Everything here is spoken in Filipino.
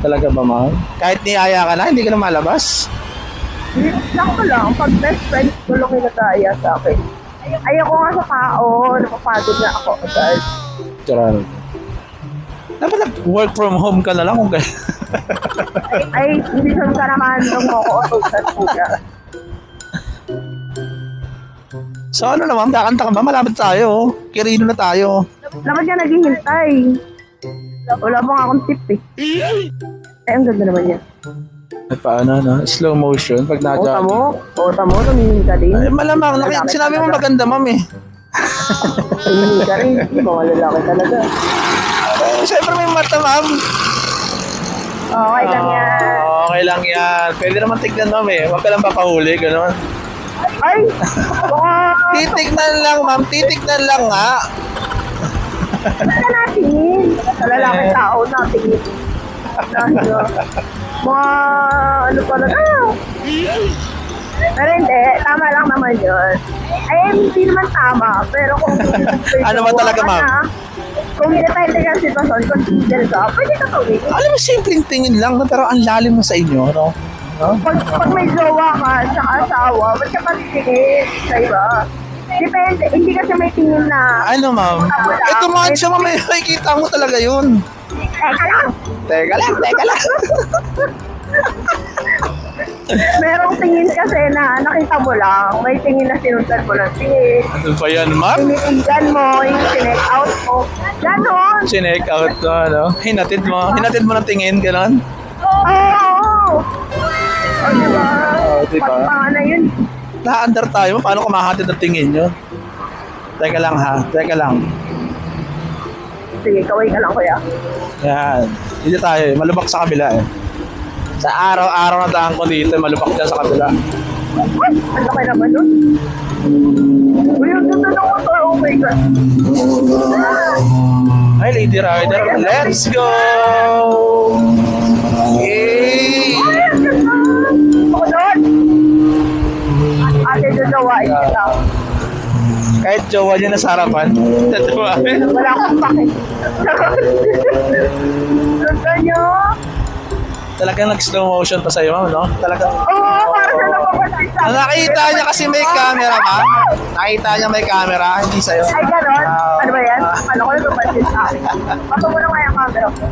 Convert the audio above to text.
Talaga ba, ma'am? Kahit niyaya ka na, hindi ka na malabas? Sakto lang, pag best friend ko lang yung nagaya sa akin. Ayoko nga sa tao, napapagod na ako agad. Gerald. Dapat nag-work from home ka na lang kung gano'n. Ay, hindi ka naman nung ako utusan kuya. So ano naman, kakanta ka ba? Malapit tayo. Kirino na tayo. Dapat ka naghihintay. Wala mo nga akong tip eh. Ay, ang ganda naman yan. At paano, no? Slow motion pag Ota naka-jogging. mo, tumingin ka din. Ay, malamang. Sinabi mo maganda, ma'am eh. Tumingin ka rin, mga lalaki talaga. Siyempre may mata, ma'am. Okay lang yan. Okay lang yan. Pwede naman tignan, ma'am eh. Huwag ka lang papahuli, gano'n. Ay, baka... Titignan lang, ma'am. Titignan lang nga. Ba't ka natingin? Sa lalaki tao natingin. Mga ano pala pero hindi, tama lang naman yun. Ay, hindi naman tama. Pero kung Ano ba talaga, ma'am? Kung depende ka sa sitwasyon, kung single ka, pwede ka tawid. Alam mo, simpleng tingin lang, no? Pero ang lalim mo sa inyo, no? No? Pag may jowa ka, tsaka asawa, ba't ka patitingin sa iba? Depende, hindi kasi may tingin na... Ano, ma'am? Ito mga siya, ma'am. May kita mo talaga yun. Teka lang! Teka lang. Merong tingin kasi na nakita mo lang, may tingin na sinundan mo lang tingin. Ano ba yan, ma'am? Tinitinggan mo, yung sinek out mo. Ganon! Chinek out ko, ano? Hinatid mo ng tingin, gano'n? Oo! O diba? Oo, diba? Pagpanga na yun. Naka-under tayo, paano kumahatid ng tingin nyo? Teka lang ha, teka lang. Sige, kaway ka lang kuya. Yan. Dito tayo, malubak sa kabila eh. Sa araw-araw na daan ko dito, malubak dyan sa kabila. Ay, ang laki naman nun. Uy, ang ganda ng motor. Oh my God. Hi, Lady Rider. Let's go! Yay! Ay, ang ganda. Ako doon. Ate, dadawain kita. Kahit jowa niya nasa harapan, tatawain. Wala akong pakit. Ganda nyo. Talagang nag-slow motion pa sa'yo, ma'am, no? Talagang... Oo, parang siya napapansin sa akin. Nakita niya kasi may camera, ma'am. Nakita niya may camera, hindi sa'yo. Ay, ganon? Ano ba yan? Ano ko napapansin sa akin? Pato mo na nga yung camera ko.